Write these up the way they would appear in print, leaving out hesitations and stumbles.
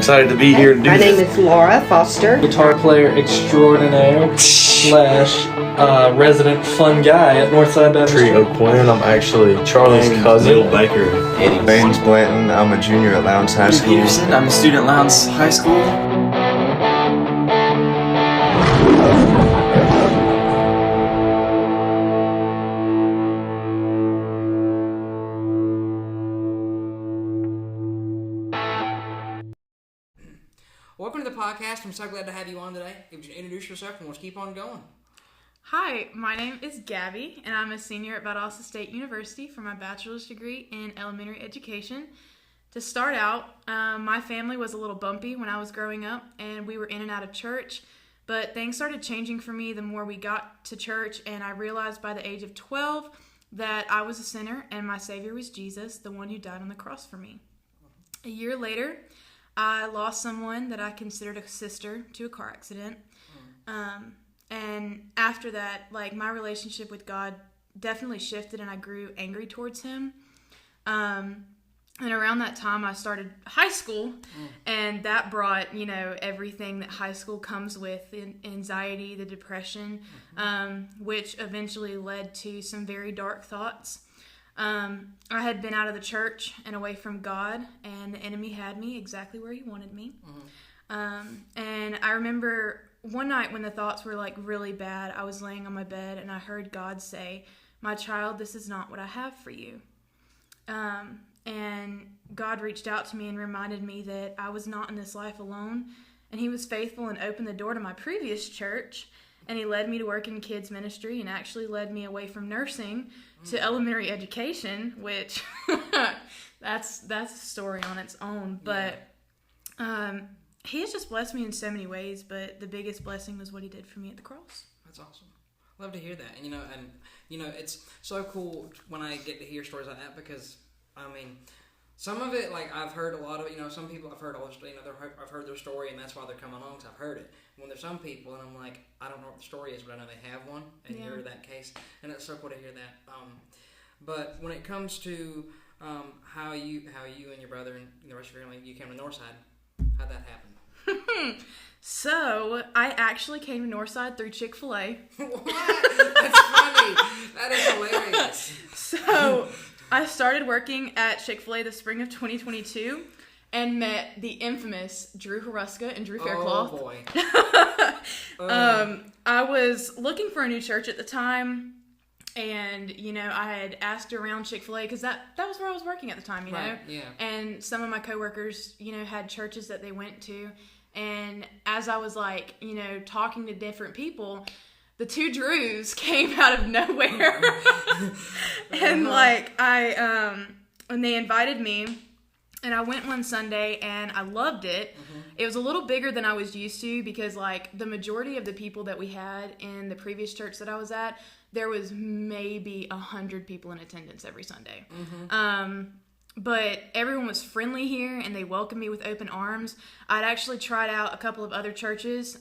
excited to be here to do My this. name is Laura Foster. Guitar player extraordinaire slash resident fun guy at Northside Trio College. Quinn. I'm actually Charlie's cousin. Little Baker. Eddie Baines Blanton. I'm a junior at Lowndes High School. Peterson. I'm a student at Lowndes High School. Welcome to the podcast. I'm so glad to have you on today. If you introduce yourself and let's keep on going. Hi, my name is Gabby, and I'm a senior at Valdosta State University for my bachelor's degree in elementary education. To start out, my family was a little bumpy when I was growing up, and we were in and out of church, but things started changing for me the more we got to church, and I realized by the age of 12 that I was a sinner, and my Savior was Jesus, the one who died on the cross for me. A year later, I lost someone that I considered a sister to a car accident. And after that, my relationship with God definitely shifted and I grew angry towards him. And around that time, I started high school, and that brought, everything that high school comes with, the anxiety, the depression, which eventually led to some very dark thoughts. I had been out of the church and away from God, and the enemy had me exactly where he wanted me. And I remember one night when the thoughts were really bad, I was laying on my bed and I heard God say, "My child, this is not what I have for you." And God reached out to me and reminded me that I was not in this life alone, and he was faithful and opened the door to my previous church. And he led me to work in kids ministry and actually led me away from nursing to elementary education, which that's a story on its own. But he has just blessed me in so many ways, but the biggest blessing was what he did for me at the cross. That's awesome. Love to hear that. And it's so cool when I get to hear stories like that because, some of it, I've heard a lot of it, some people I've heard all this, I've heard their story and that's why they're coming on because I've heard it. When there's some people and I'm like, I don't know what the story is, but I know they have one, and you're that case, and it's so cool to hear that. But when it comes to how you and your brother and the rest of your family, you came to Northside, how'd that happen? So, I actually came to Northside through Chick-fil-A. What? That's funny. That is hilarious. So, I started working at Chick-fil-A the spring of 2022 and met the infamous Drew Haruska and Drew Faircloth. Oh, boy. I was looking for a new church at the time, and, I had asked around Chick-fil-A because that was where I was working at the time, Right, yeah. And some of my coworkers, had churches that they went to, and as I was, talking to different people, the two Drews came out of nowhere. And and they invited me, and I went one Sunday and I loved it. It was a little bigger than I was used to because the majority of the people that we had in the previous church that I was at, there was maybe 100 people in attendance every Sunday. But everyone was friendly here and they welcomed me with open arms. I'd actually tried out a couple of other churches,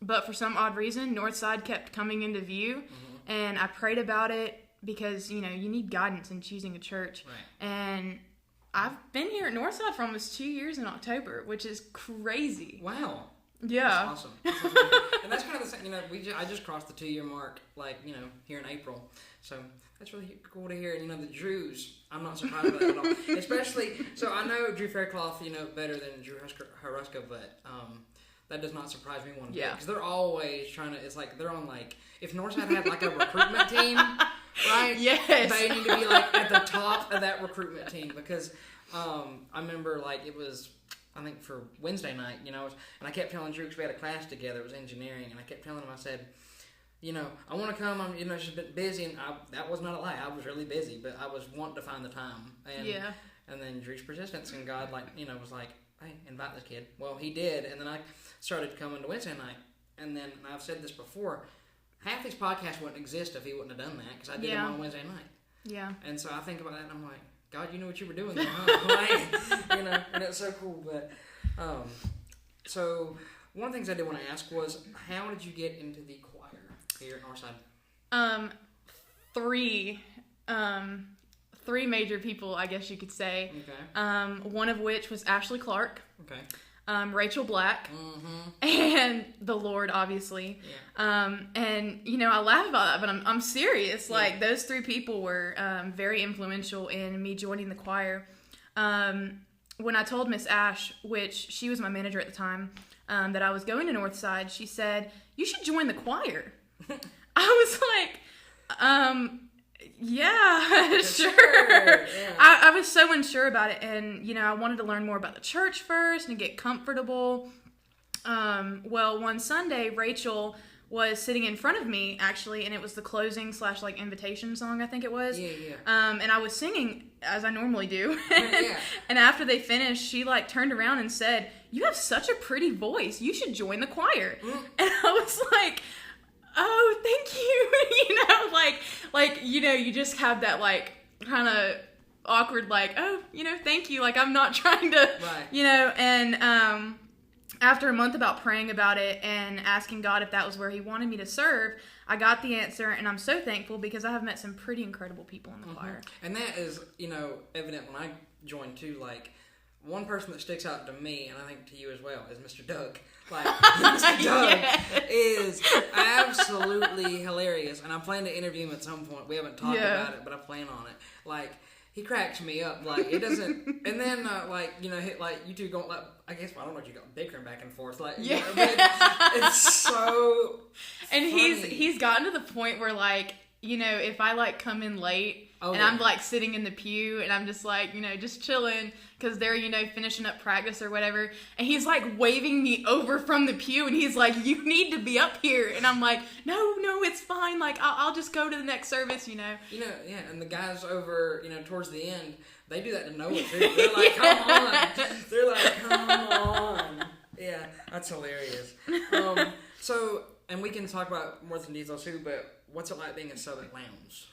but for some odd reason, Northside kept coming into view, and I prayed about it because, you need guidance in choosing a church. Right. And I've been here at Northside for almost 2 years in October, which is crazy. Wow. Yeah. That's awesome. And that's kind of the same, I just crossed the 2-year mark, here in April. So that's really cool to hear. The Drews, I'm not surprised by that at all. Especially, so I know Drew Faircloth, better than Drew Haruska, but that does not surprise me one bit. Yeah. Because they're always trying to, it's they're on if Northside had a recruitment team, right? Yes. They need to be at the top of that recruitment team because I remember it was, I think for Wednesday night, and I kept telling Drew because we had a class together, it was engineering, and I kept telling him, I said, I want to come, I'm, just been busy, and that was not a lie, I was really busy, but I was wanting to find the time, and then Drew's persistence, and God, was like, hey, invite this kid. Well, he did, and then I started coming to Wednesday night, and then, and I've said this before, half these podcasts wouldn't exist if he wouldn't have done that, because I did them on Wednesday night. Yeah. And so I think about that, and I'm like, God, you knew what you were doing there, huh? And it's so cool, but, so, one of the things I did want to ask was, how did you get into the choir here at Northside? three major people, I guess you could say. Okay. One of which was Ashley Clark. Okay. Rachel Black, Mm-hmm. and the Lord, obviously. Yeah. And, you know, I laugh about that, but I'm serious. Yeah. Like, those three people were very influential in me joining the choir. When I told Miss Ash, which she was my manager at the time, that I was going to Northside, she said, "You should join the choir." I was like, yeah, sure. Yeah. I was so unsure about it, and, you know, I wanted to learn more about the church first and get comfortable. Well, one Sunday, Rachel was sitting in front of me, actually, and it was the closing / like invitation song, I think it was. Yeah. And I was singing, as I normally do. Yeah. And after they finished, she, like, turned around and said, "You have such a pretty voice. You should join the choir." And I was like, "Oh, thank you." You know, like, you know, you just have that, like, kind of awkward, like, "Oh, you know, thank you." Like, I'm not trying to, Right. you know, and, after a month about praying about it and asking God if that was where he wanted me to serve, I got the answer, and I'm so thankful because I have met some pretty incredible people in the choir. And that is, you know, evident when I joined too. Like, one person that sticks out to me, and I think to you as well, is Mr. Doug. Like, Mr. Doug is absolutely hilarious, and I plan to interview him at some point. We haven't talked about it, but I plan on it. Like, he cracks me up. Like, it doesn't. And then, like, you know, like, you two go, like, I guess, I don't know what you got, bickering back and forth. Like, you know, but it's so. And funny. he's gotten to the point where, like, you know, if I, like, come in late and I'm, like, sitting in the pew and I'm just, like, you know, just chilling because they're, you know, finishing up practice or whatever, and he's, like, waving me over from the pew, and he's like, "You need to be up here." And I'm like, no, it's fine. Like, I'll just go to the next service, you know. You know, yeah, and the guys over, you know, towards the end, they do that to Noah, too. They're like, "Come on." They're like, "Come on." Yeah, that's hilarious. So, and we can talk about more than details, too, but what's it like being a sub at Lowndes?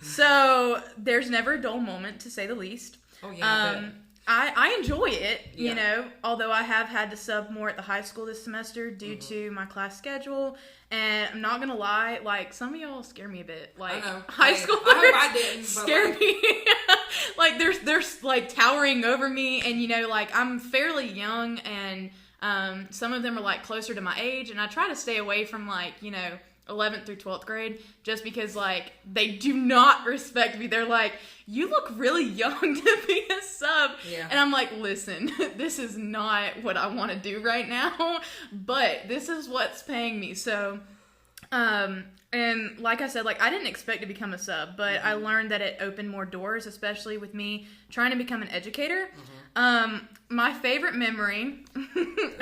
So, there's never a dull moment, to say the least. Oh, yeah, I enjoy it, you Yeah. know, although I have had to sub more at the high school this semester due to my class schedule, and I'm not gonna lie, like, some of y'all scare me a bit, like, I know. high Hey, schoolers I hope I didn't, but, scare like- me, like, they're, like, towering over me, and, you know, like, I'm fairly young, and, some of them are, like, closer to my age, and I try to stay away from, like, you know, 11th through 12th grade, just because, like, they do not respect me. They're like, "You look really young to be a sub." Yeah. And I'm like, "Listen, this is not what I want to do right now, but this is what's paying me." So, and like I said, like, I didn't expect to become a sub, but I learned that it opened more doors, especially with me trying to become an educator. My favorite memory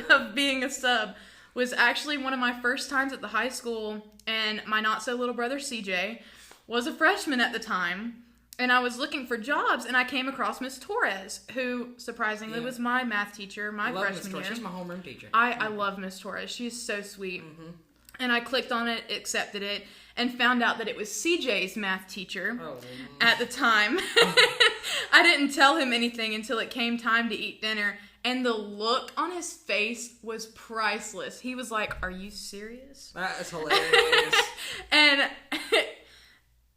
of being a sub was actually one of my first times at the high school, and my not-so-little brother, CJ, was a freshman at the time, and I was looking for jobs, and I came across Miss Torres, who, surprisingly, was my math teacher my love Miss freshman Torres. year. She's my homeroom teacher. I love Miss Torres. She's so sweet. And I clicked on it, accepted it, and found out that it was CJ's math teacher at the time. I didn't tell him anything until it came time to eat dinner, and the look on his face was priceless. He was like, "Are you serious?" That is hilarious. And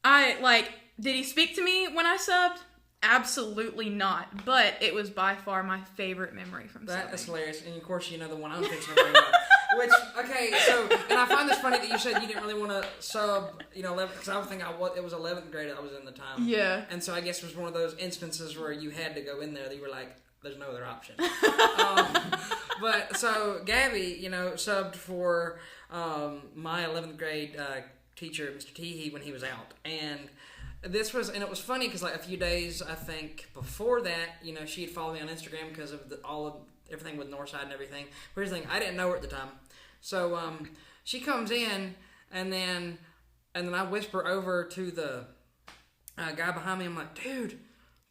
I, like, did he speak to me when I subbed? Absolutely not. But it was by far my favorite memory from That subbing. is hilarious. And of course, you know the one I'm fixing to bring up. Which, okay, so, and I find this funny that you said you didn't really want to sub, you know, 11th, because I would think it was 11th grade I was in the time. Yeah. And so I guess it was one of those instances where you had to go in there that you were like, there's no other option. But, so, Gabby, you know, subbed for my 11th grade teacher, Mr. Teehee, when he was out. And it was funny because, like, a few days, I think, before that, you know, she had followed me on Instagram because of everything with Northside and everything. Here's the thing, I didn't know her at the time. So, she comes in, and then I whisper over to the guy behind me. I'm like, "Dude,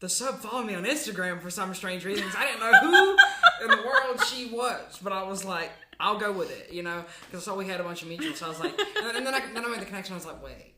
the sub followed me on Instagram for some strange reasons. I didn't know who in the world she was, but I was like, I'll go with it, you know, because I saw we had a bunch of mutuals. So I was like, and then I made the connection. I was like, wait,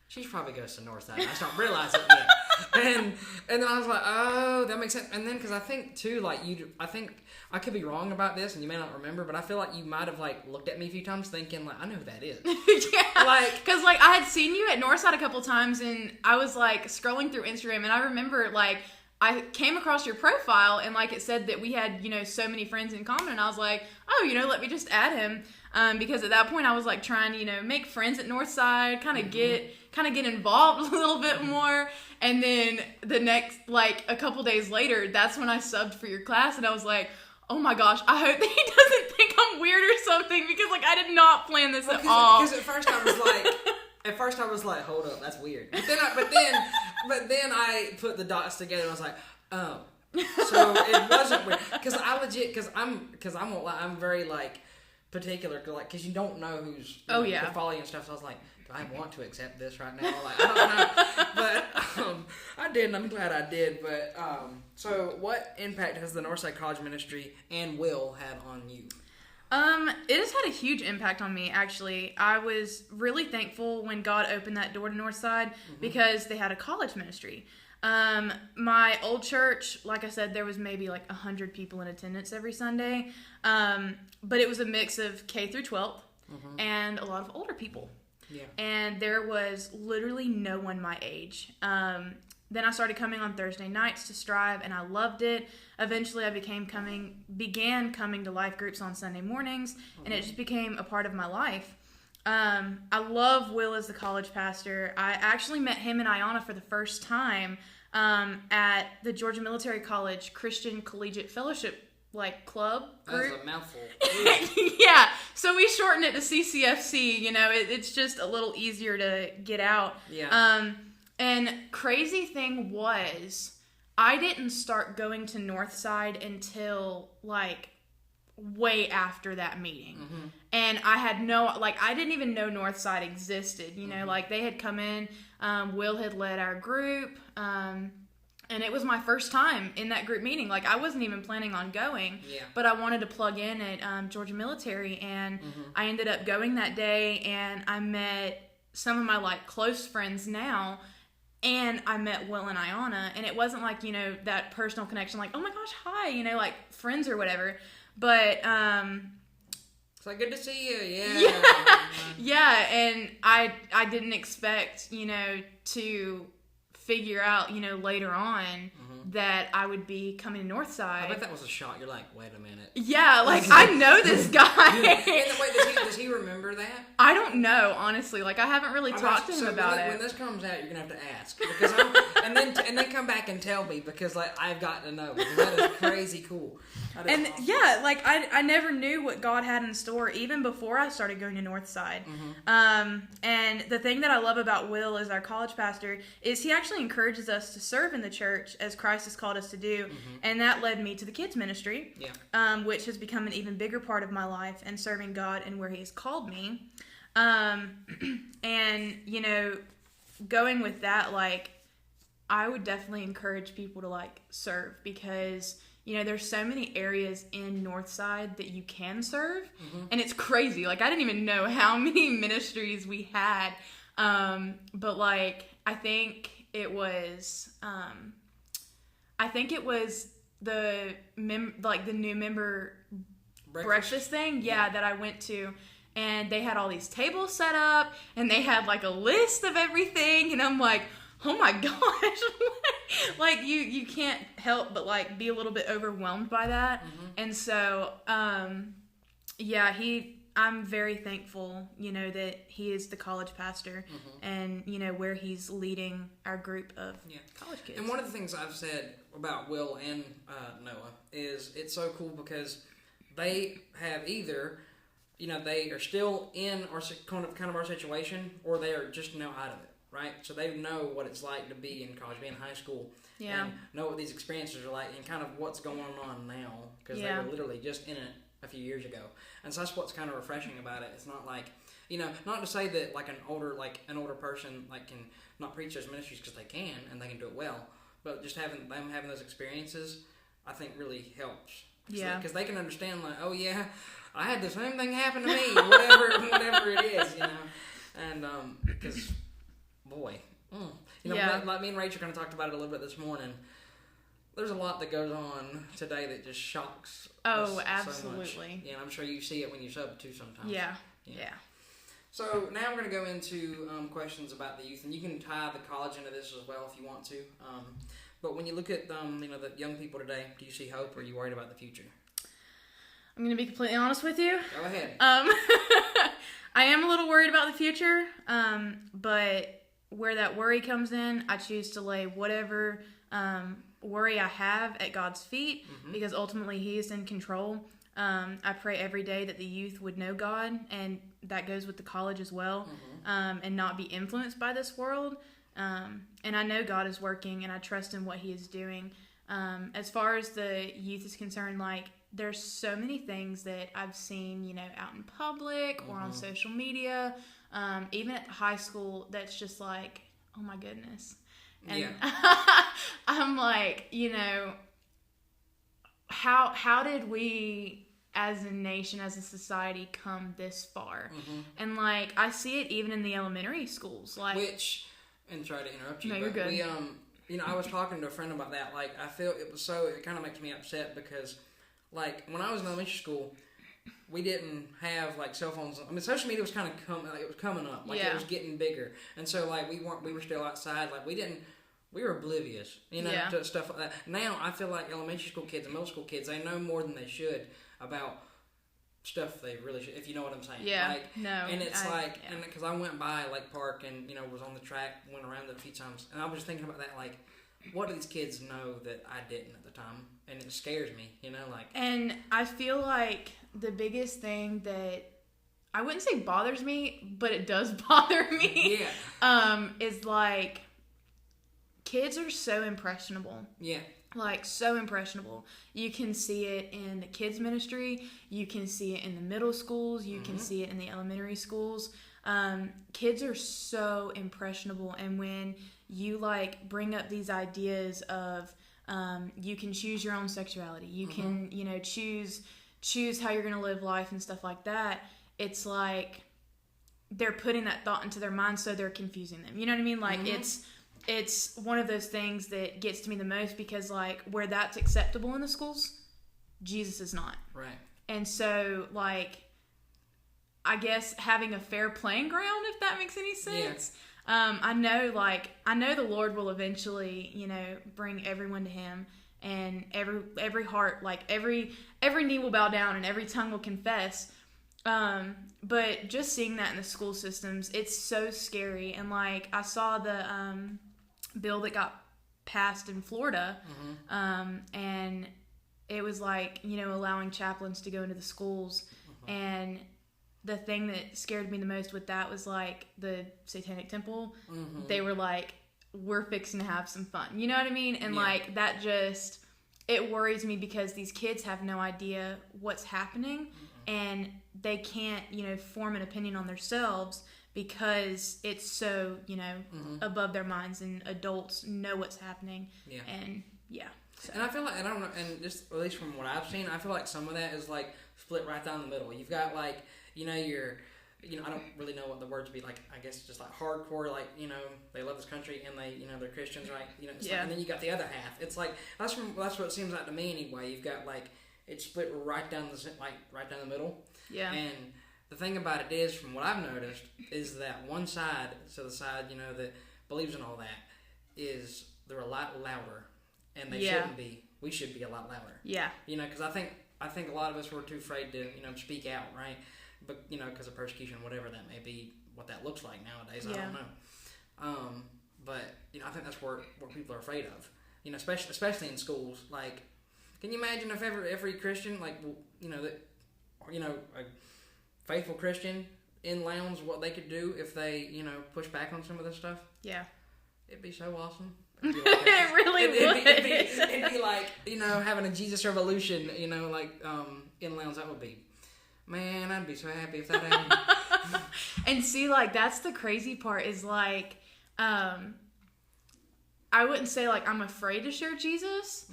she probably goes to Northside. I just don't realize it yet. and then I was like, oh, that makes sense. And then because I think too, like I think I could be wrong about this, and you may not remember, but I feel like you might have like looked at me a few times, thinking like, I know who that is. Yeah, like because like I had seen you at Northside a couple times, and I was like scrolling through Instagram, and I remember like I came across your profile, and like it said that we had so many friends in common, and I was like, oh, let me just add him. Because at that point I was like trying to, make friends at Northside, kind of get involved a little bit more. And then the next, like a couple days later, that's when I subbed for your class, and I was like, oh my gosh, I hope that he doesn't think I'm weird or something, because like I did not plan this at all. Because at first I was like, hold up, that's weird. But then I put the dots together and I was like, oh, so it wasn't weird. Because I won't lie, I'm very like particular, like, because you don't know who's following and stuff. So I was like, do I want to accept this right now? Like, I don't know, but I did, and I'm glad I did. But so what impact has the Northside College ministry and Will had on you? It has had a huge impact on me, actually. I was really thankful when God opened that door to Northside because they had a college ministry. My old church, like I said, there was maybe like 100 people in attendance every Sunday. But it was a mix of K through 12th and a lot of older people. Yeah. And there was literally no one my age. Then I started coming on Thursday nights to Strive, and I loved it. Eventually, I began coming to life groups on Sunday mornings, and it just became a part of my life. I love Will as the college pastor. I actually met him and Ayanna for the first time at the Georgia Military College Christian Collegiate Fellowship club group. That's a mouthful. Yeah, so we shortened it to CCFC. It's just a little easier to get out. Yeah. And crazy thing was, I didn't start going to Northside until like way after that meeting. And I had I didn't even know Northside existed. Like they had come in, Will had led our group, and it was my first time in that group meeting. Like I wasn't even planning on going, but I wanted to plug in at Georgia Military, and I ended up going that day, and I met some of my like close friends now. And I met Will and Ayanna, and it wasn't like, that personal connection, like, oh my gosh, hi, like friends or whatever. But, it's like, good to see you, Yeah, and I didn't expect, to figure out, later on that I would be coming to Northside. I bet that was a shock. You're like, wait a minute. Yeah, like, I know this guy. Wait, does he remember that? I don't know, honestly. Like, I haven't really talked to him about it. When this comes out, you're going to have to ask. Because and then come back and tell me, because, like, I've got to know. Because that is crazy cool. And, awesome. Yeah, like, I never knew what God had in store, even before I started going to Northside. And the thing that I love about Will as our college pastor is he actually encourages us to serve in the church as Christ has called us to do. And that led me to the kids ministry, which has become an even bigger part of my life and serving God and where he has called me. And, going with that, like, I would definitely encourage people to, like, serve because, there's so many areas in Northside that you can serve. And it's crazy. Like, I didn't even know how many ministries we had. But, like, I think it was the new member breakfast thing, that I went to, and they had all these tables set up, and they had like a list of everything, and I'm like, oh my gosh, like you can't help but like be a little bit overwhelmed by that. And so I'm very thankful, that he is the college pastor and, where he's leading our group of college kids. And one of the things I've said about Will and Noah is it's so cool because they have either, they are still in or kind of our situation, or they are just now out of it, right? So they know what it's like to be in college, be in high school, and know what these experiences are like and kind of what's going on now because they were literally just in it a few years ago. And so that's what's kind of refreshing about it. It's not like, not to say that like an older person like can not preach those ministries, because they can and they can do it well, but just having those experiences, I think really helps. Yeah. Because they can understand like, oh yeah, I had the same thing happen to me, whatever it is, And because boy, like me and Rachel kind of talked about it a little bit this morning. There's a lot that goes on today that just shocks us absolutely. so much. Yeah, and I'm sure you see it when you sub too sometimes. Yeah. So now we're going to go into questions about the youth, and you can tie the college into this as well if you want to. But when you look at the young people today, do you see hope, or are you worried about the future? I'm going to be completely honest with you. Go ahead. I am a little worried about the future, but where that worry comes in, I choose to lay whatever worry I have at God's feet, because ultimately He is in control. I pray every day that the youth would know God, and that goes with the college as well, and not be influenced by this world. And I know God is working, and I trust in what He is doing. As far as the youth is concerned, like, there's so many things that I've seen, out in public or on social media, even at high school, that's just like, oh my goodness. And I'm like, how did we as a nation, as a society, come this far? And like, I see it even in the elementary schools, like, and sorry to interrupt you, no, you're but good. we I was talking to a friend about that. Like, I feel it kind of makes me upset because, like, when I was in elementary school, we didn't have like cell phones. I mean, social media was kind of coming up, like it was getting bigger, and so like we were still outside, like we were oblivious, to stuff like that. Now I feel like elementary school kids and middle school kids, they know more than they should about stuff they really should, if you know what I'm saying. Yeah. Like, no. And it's and because I went by Lake Park and was on the track, went around it a few times, and I was just thinking about that, like, what do these kids know that I didn't at the time? And it scares me, like. And I feel like the biggest thing that I wouldn't say bothers me, but it does bother me. Is like, kids are so impressionable. Yeah. Like, so impressionable. You can see it in the kids ministry. You can see it in the middle schools. You can see it in the elementary schools. Kids are so impressionable. And when you, like, bring up these ideas of you can choose your own sexuality. You can, choose how you're going to live life and stuff like that. It's like they're putting that thought into their mind, so they're confusing them. You know what I mean? Like, it's one of those things that gets to me the most, because, like, where that's acceptable in the schools, Jesus is not. Right. And so, like, I guess having a fair playing ground, if that makes any sense. Yeah. I know the Lord will eventually, bring everyone to Him, and every heart, like, every knee will bow down and every tongue will confess. But just seeing that in the school systems, it's so scary. And, like, I saw the bill that got passed in Florida, and it was like, allowing chaplains to go into the schools. And the thing that scared me the most with that was, like, the Satanic Temple. They were like, we're fixing to have some fun. You know what I mean? And like, that just, it worries me, because these kids have no idea what's happening, and they can't, form an opinion on themselves, because it's so, above their minds, and adults know what's happening. Yeah. And so. And I feel like, and I don't know, and just at least from what I've seen, I feel like some of that is like split right down the middle. You've got, like, I don't really know what the words would be, like, I guess just like hardcore, like, they love this country and they, they're Christians, right? Like, and then you got the other half. It's like, that's what it seems like to me anyway. You've got, like, it's split right down the middle. Yeah. And the thing about it is, from what I've noticed, is that one side, so the side, that believes in all that, is they're a lot louder, and they shouldn't be. We should be a lot louder. Yeah. Because I think a lot of us were too afraid to, speak out, right? But, because of persecution, whatever that may be, what that looks like nowadays, I don't know. But, I think that's what people are afraid of, especially in schools. Like, can you imagine if every Christian, like, a faithful Christian in Lowndes, what they could do if they, push back on some of this stuff? Yeah. It'd be so awesome. It'd be like, it really would. It'd be like, having a Jesus revolution, like, in Lowndes. That would be, man, I'd be so happy if that happened. And see, like, that's the crazy part, is, like, I wouldn't say, like, I'm afraid to share Jesus,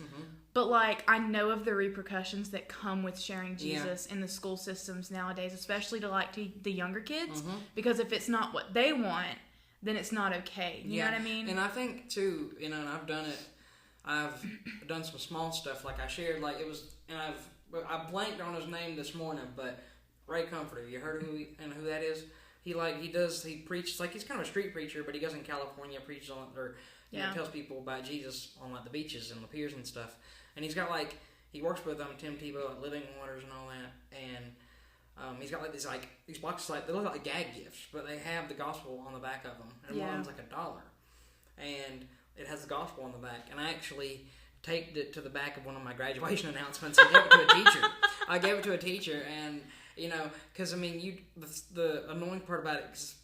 but, like, I know of the repercussions that come with sharing Jesus in the school systems nowadays, especially to the younger kids, because if it's not what they want, then it's not okay. You know what I mean? And I think too, and I've done it. I've done some small stuff, like I shared, like it was, and I blanked on his name this morning, but Ray Comforter. You heard who that is? He preaches, like he's kind of a street preacher, but he goes in California, preaches on, or tells people about Jesus on like the beaches and the piers and stuff. And he's got he works with Tim Tebow at Living Waters and all that, and he's got these boxes, they look like gag gifts, but they have the gospel on the back of them, and one of them's like $1, and it has the gospel on the back. And I actually taped it to the back of one of my graduation announcements and gave it to a teacher. I gave it to a teacher, and because the annoying part about it, because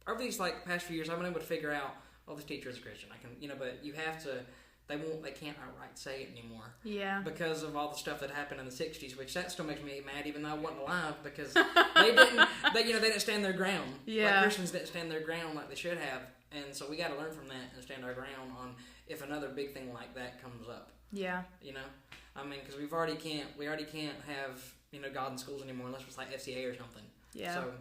over these past few years, I've been able to figure out, this teacher is a Christian. I can, but you have to. They can't outright say it anymore. Yeah. Because of all the stuff that happened in the '60s, which that still makes me mad, even though I wasn't alive, because they didn't. They didn't stand their ground. Yeah. Like Christians didn't stand their ground like they should have, and so we got to learn from that and stand our ground on if another big thing like that comes up. Yeah. Because we already can't have God in schools anymore unless it's like FCA or something. Yeah. So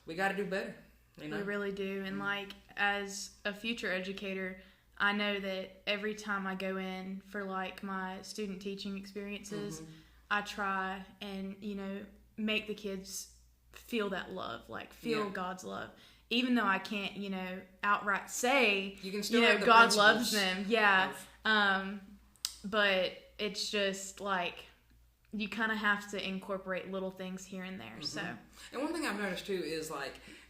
we got to do better. We really do, and as a future educator, I know that every time I go in for my student teaching experiences, I try and make the kids feel that love, feel God's love, even though I can't outright say you can still God loves them. Yeah. But it's just you kind of have to incorporate little things here and there. So, and one thing I've noticed too is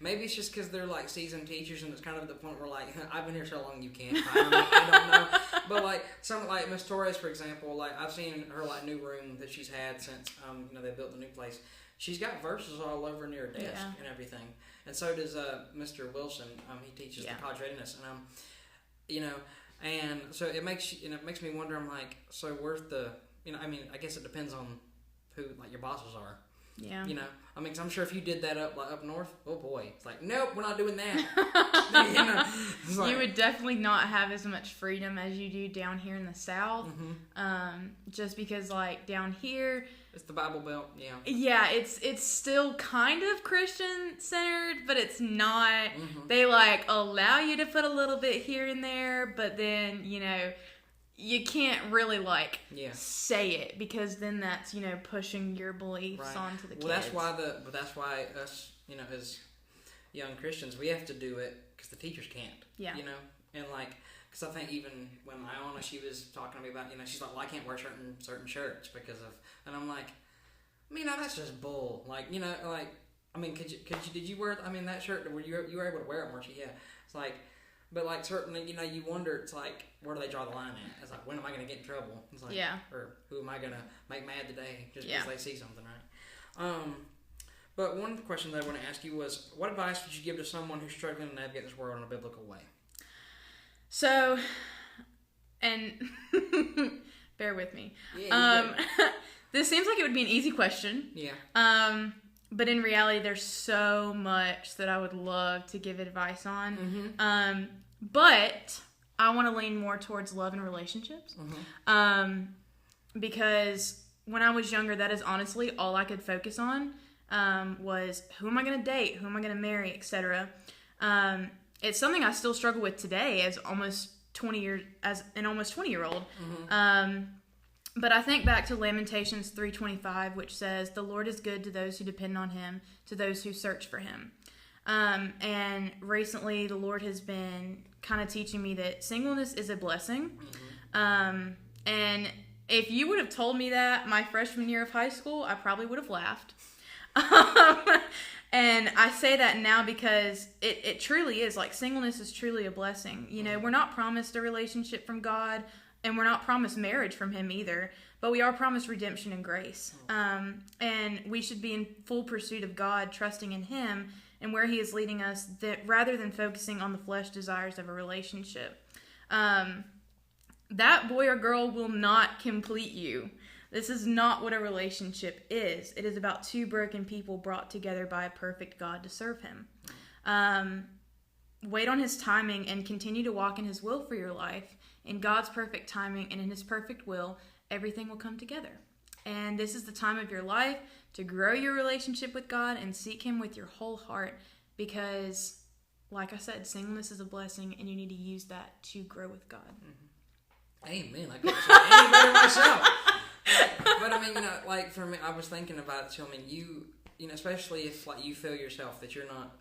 maybe it's just because they're seasoned teachers, and it's kind of at the point where I've been here so long you can't. I don't know. But some Miss Torres, for example, I've seen her new room that she's had since they built the new place. She's got verses all over near her desk and everything, and so does Mr. Wilson. He teaches the college readiness, and and so it makes me wonder. I'm so where's the I guess it depends on who your bosses are. Yeah. 'Cause I'm sure if you did that up north, oh boy, it's nope, we're not doing that. You would definitely not have as much freedom as you do down here in the South. Just because down here, it's the Bible Belt. Yeah. Yeah, it's still kind of Christian centered, but it's not. They allow you to put a little bit here and there, but then you can't really say it, because then that's pushing your beliefs onto the kids. Well, that's why us as young Christians, we have to do it because the teachers can't. Yeah. And because I think even when Iona, she was talking to me about she's well, I can't wear certain shirts because of, and I'm that's just bull. Did you wear that shirt? Were you were able to wear it, weren't you? Yeah. It's but certainly, you wonder, it's where do they draw the line at? It's when am I going to get in trouble? It's or who am I going to make mad today just because they see something, right? But one of the questions I want to ask you was, what advice would you give to someone who's struggling to navigate this world in a biblical way? So, and bear with me. This seems like it would be an easy question. Yeah. But in reality, there's so much that I would love to give advice on. But I want to lean more towards love and relationships. Because when I was younger, that is honestly all I could focus on, was who am I going to date, who am I going to marry, etc. It's something I still struggle with today as an almost 20-year-old. But I think back to Lamentations 3:25, which says, "The Lord is good to those who depend on Him, to those who search for Him." And recently, the Lord has been kind of teaching me that singleness is a blessing. And if you would have told me that my freshman year of high school, I probably would have laughed. And I say that now because it truly is, singleness is truly a blessing. We're not promised a relationship from God, and we're not promised marriage from Him either, but we are promised redemption and grace. And we should be in full pursuit of God, trusting in Him and where He is leading us, that rather than focusing on the flesh desires of a relationship. That boy or girl will not complete you. This is not what a relationship is. It is about two broken people brought together by a perfect God to serve Him. Wait on His timing and continue to walk in His will for your life. In God's perfect timing and in His perfect will, everything will come together. And this is the time of your life to grow your relationship with God and seek Him with your whole heart, because like I said, singleness is a blessing, and you need to use that to grow with God. Amen. I couldn't say it any better myself. But I mean, like for me, I was thinking about it too. I mean, you know, especially if like you feel yourself that you're not,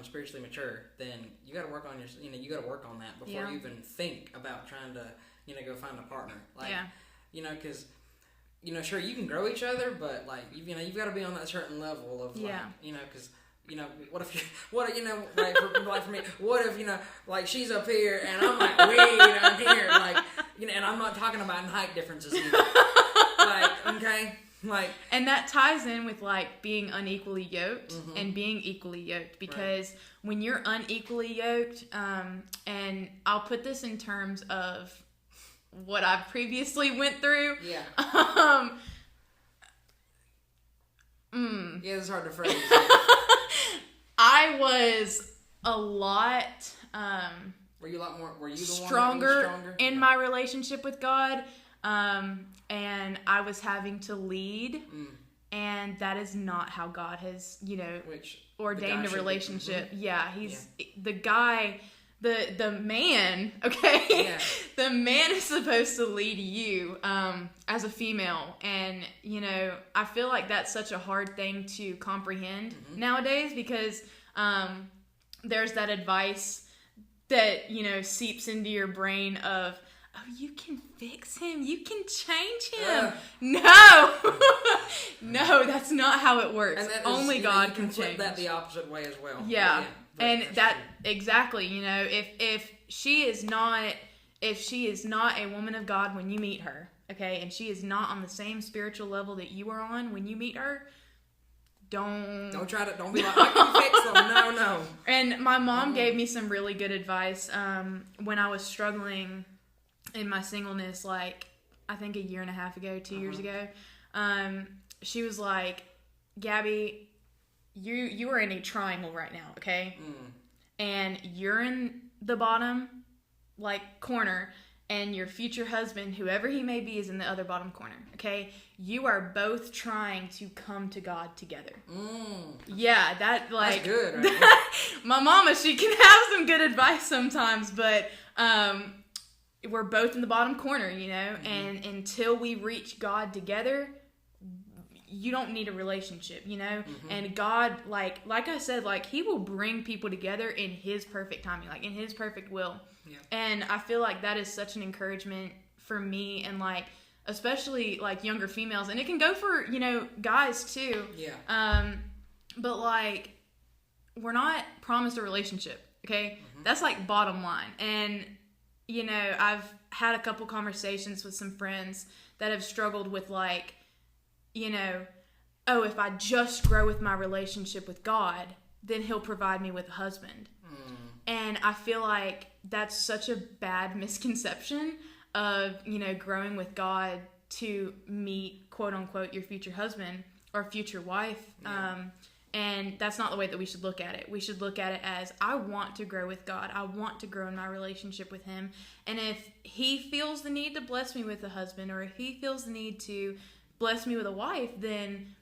spiritually mature, then you got to work on you got to work on that before you even think about trying to, go find a partner. Like, because, sure you can grow each other, but like you've got to be on that certain level of like, because. What if like for me, what if, like she's up here and I'm like way down here, like, and I'm not talking about height differences either. Like, okay, like. And that ties in with like being unequally yoked and being equally yoked, because when you're unequally yoked, and I'll put this in terms of what I've previously went through. Yeah. Yeah, it's hard to phrase. I was a lot were you the stronger one in my relationship with God, and I was having to lead, and that is not how God has ordained a relationship. He's the guy, the man, okay? The man is supposed to lead you as a female, and I feel like that's such a hard thing to comprehend nowadays, because there's that advice that seeps into your brain of, oh, you can fix him, you can change him. No, no, that's not how it works. And only God can flip change. That the opposite way as well. And that exactly, if she is not a woman of God when you meet her, okay, and she is not on the same spiritual level that you are on when you meet her, don't be like, I can fix them. No. And my mom gave me some really good advice when I was struggling in my singleness, like I think 2 years ago. She was like, Gabby, you are in a triangle right now, okay? And you're in the bottom corner, and your future husband, whoever he may be, is in the other bottom corner, okay? You are both trying to come to God together. Yeah, that's good, right? My mama, she can have some good advice sometimes, but we're both in the bottom corner, and until we reach God together, you don't need a relationship, and God, like I said, like he will bring people together in his perfect timing, like in his perfect will. And I feel like that is such an encouragement for me, and like especially like younger females, and it can go for guys too. But like we're not promised a relationship, okay? That's like bottom line. And I've had a couple conversations with some friends that have struggled with like, oh, if I just grow with my relationship with God, then he'll provide me with a husband. And I feel like that's such a bad misconception of, growing with God to meet, quote unquote, your future husband or future wife. And that's not the way that we should look at it. We should look at it as, I want to grow with God. I want to grow in my relationship with him. And if he feels the need to bless me with a husband, or if he feels the need to bless me with a wife, then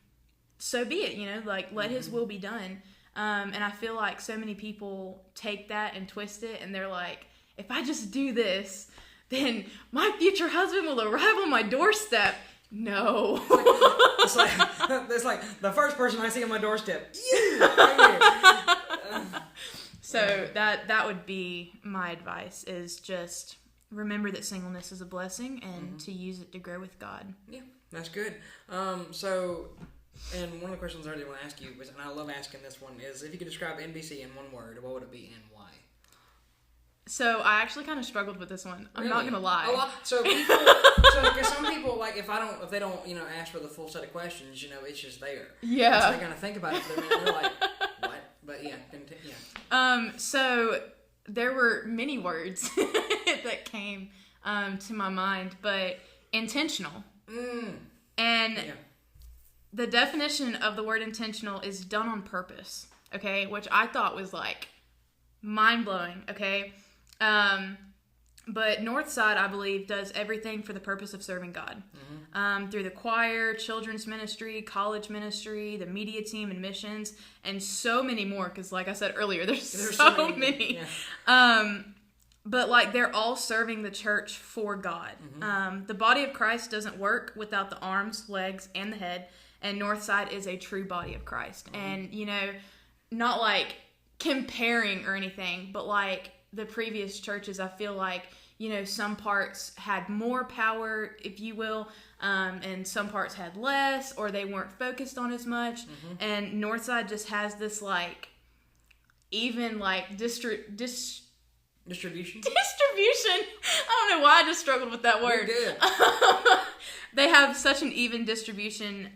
so be it, let his will be done. And I feel like so many people take that and twist it, and they're like, if I just do this, then my future husband will arrive on my doorstep. No. It's like the first person I see on my doorstep. Right here. So that would be my advice, is just remember that singleness is a blessing, and to use it to grow with God. Yeah, that's good. And one of the questions I really want to ask you was, and I love asking this one, is if you could describe NBC in one word, what would it be and why? So I actually kind of struggled with this one. I'm not gonna lie. So because some people, like, if they don't, ask for the full set of questions, it's just there. Yeah. So they kind of think about it for a minute, and they're like, what? But yeah. So there were many words that came to my mind, but intentional. And the definition of the word intentional is done on purpose, okay? Which I thought was like mind-blowing, okay? But Northside, I believe, does everything for the purpose of serving God. Through the choir, children's ministry, college ministry, the media team, and missions, and so many more. Because, like I said earlier, there's so many. Yeah. But, like, they're all serving the church for God. The body of Christ doesn't work without the arms, legs, and the head. And Northside is a true body of Christ. And, you know, not, like, comparing or anything, but, like, the previous churches, I feel like, you know, some parts had more power, if you will, and some parts had less, or they weren't focused on as much. And Northside just has this, like, even, like, distribution. Distribution. I don't know why I just struggled with that word. You're good. They have such an even distribution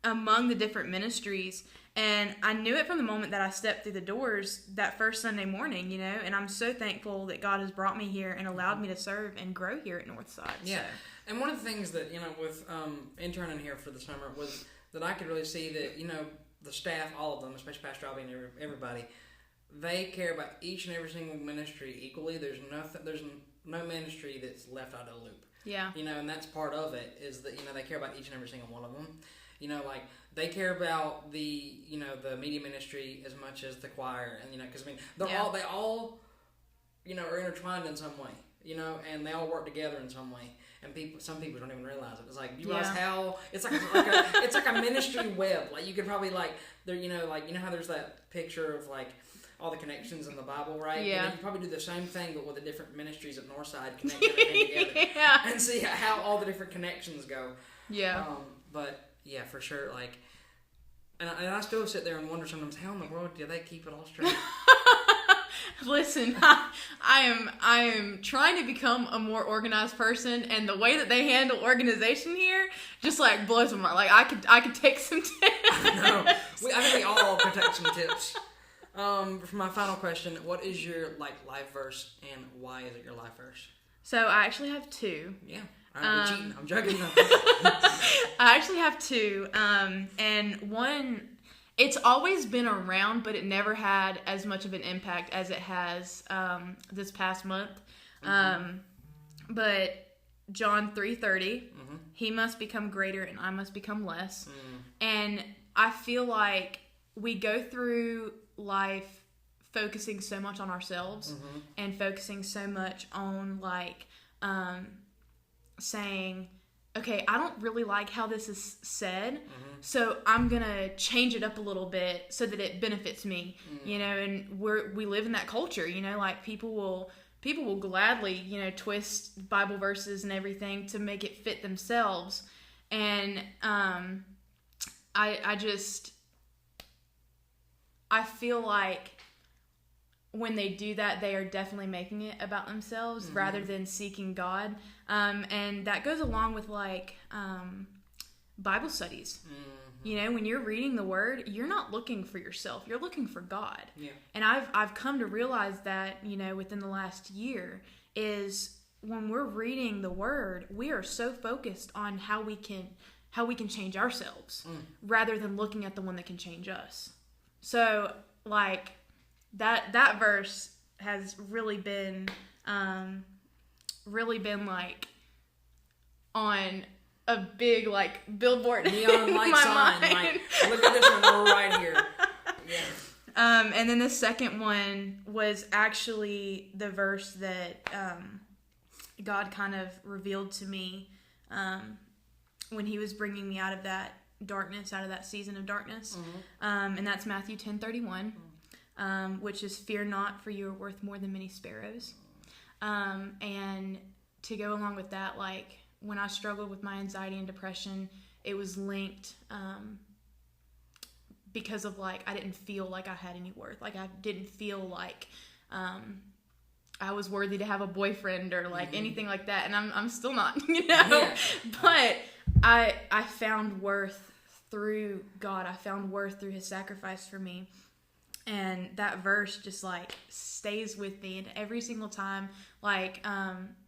among the different ministries. And I knew it from the moment that I stepped through the doors that first Sunday morning, you know, and I'm so thankful that God has brought me here and allowed me to serve and grow here at Northside. Yeah. So. And one of the things that, you know, with interning here for the summer was that I could really see that, you know, the staff, all of them, especially Pastor Albie and everybody, they care about each and every single ministry equally. There's no ministry that's left out of the loop. Yeah. You know, and that's part of it is that, you know, they care about each and every single one of them. You know, like, they care about the, you know, the media ministry as much as the choir. And, you know, because, I mean, they all, you know, are intertwined in some way, you know, and they all work together in some way. And some people don't even realize it. It's like, you realize how, it's like a ministry web. Like, you could probably, like, there, you know how there's that picture of, like, all the connections in the Bible, right? Yeah. You can probably do the same thing, but with the different ministries at Northside, connect everything together. Yeah. And see how all the different connections go. Yeah. But, yeah, for sure, like, and I still sit there and wonder sometimes, how in the world do they keep it all straight? Listen, I am trying to become a more organized person, and the way that they handle organization here just, like, blows my mind. Like, I could take some tips. I think we all could take some tips. For my final question, what is your, like, life verse, and why is it your life verse? So I actually have two. Yeah. We're cheating. I'm joking. I actually have two. And one, it's always been around, but it never had as much of an impact as it has this past month. But John 3:30, he must become greater and I must become less. And I feel like we go through life focusing so much on ourselves and focusing so much on, like, saying, okay, I don't really like how this is said, so I'm gonna change it up a little bit so that it benefits me, you know. And we live in that culture, you know, like, people will gladly, you know, twist Bible verses and everything to make it fit themselves. And I feel like when they do that, they are definitely making it about themselves rather than seeking God. And that goes along with, like, Bible studies. You know, when you're reading the Word, you're not looking for yourself. You're looking for God. Yeah. And I've come to realize that, you know, within the last year, is when we're reading the Word, we are so focused on how we can change ourselves rather than looking at the one that can change us. So, like, that verse has really been like on a big, like, billboard neon light sign. Like, look at this one, we're right here. Yeah. And then the second one was actually the verse that God kind of revealed to me when He was bringing me out of that darkness, out of that season of darkness. And that's Matthew 10:31. Which is, fear not, for you are worth more than many sparrows. And to go along with that, like, when I struggled with my anxiety and depression, it was linked because of, like, I didn't feel like I had any worth. Like, I didn't feel like I was worthy to have a boyfriend or, like, anything like that. And I'm still not, you know? Yeah. But I found worth through God. I found worth through His sacrifice for me. And that verse just, like, stays with me. And every single time, like,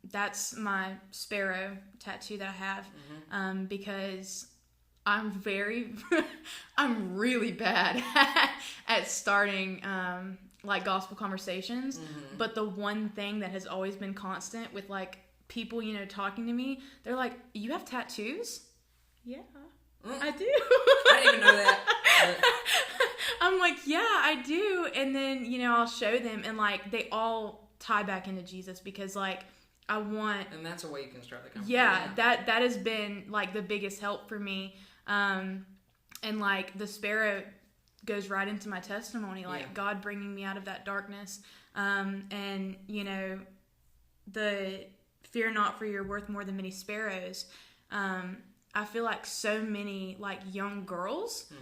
that's my sparrow tattoo that I have. Because I'm really bad at starting like gospel conversations, but the one thing that has always been constant with like people, you know, talking to me, they're like, "You have tattoos?" Yeah, I do. I didn't even know that. I'm like, yeah, I do. And then, you know, I'll show them, and like they all tie back into Jesus, because like I want, and that's a way you can start the conversation. yeah, that has been like the biggest help for me. And like the sparrow goes right into my testimony, like God bringing me out of that darkness. And you know, the fear not, for you're worth more than many sparrows. I feel like so many like young girls,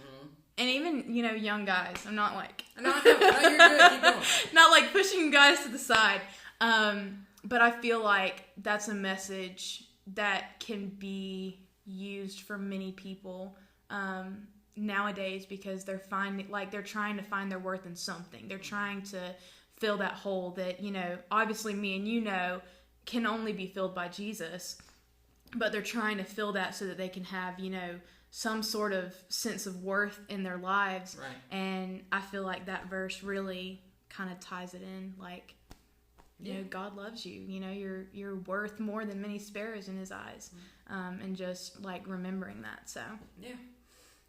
and even, you know, young guys. I'm not like No, you're good. Keep going. not like pushing guys to the side. But I feel like that's a message that can be used for many people nowadays, because they're trying to find their worth in something. They're trying to fill that hole that, you know, obviously me and you know can only be filled by Jesus, but they're trying to fill that so that they can have, you know, some sort of sense of worth in their lives. Right. And I feel like that verse really kind of ties it in, like, you know, God loves you. You know, you're worth more than many sparrows in His eyes, and just like remembering that. So yeah,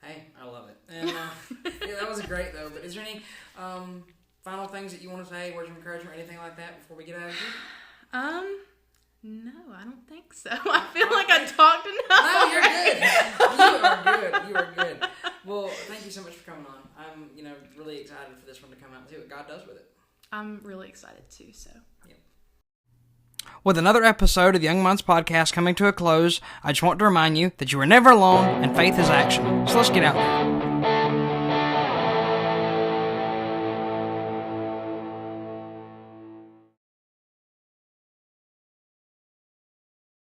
hey, I love it. And yeah, that was great though. But is there any final things that you want to say, words of encouragement, or anything like that before we get out of here? No, I don't think so. I feel like I talked enough. No, you're good. You are good. Well, thank you so much for coming on. I'm, you know, really excited for this one to come out and see what God does with it. I'm really excited too. So. With another episode of the Young Minds Podcast coming to a close, I just want to remind you that you are never alone and faith is action. So let's get out there.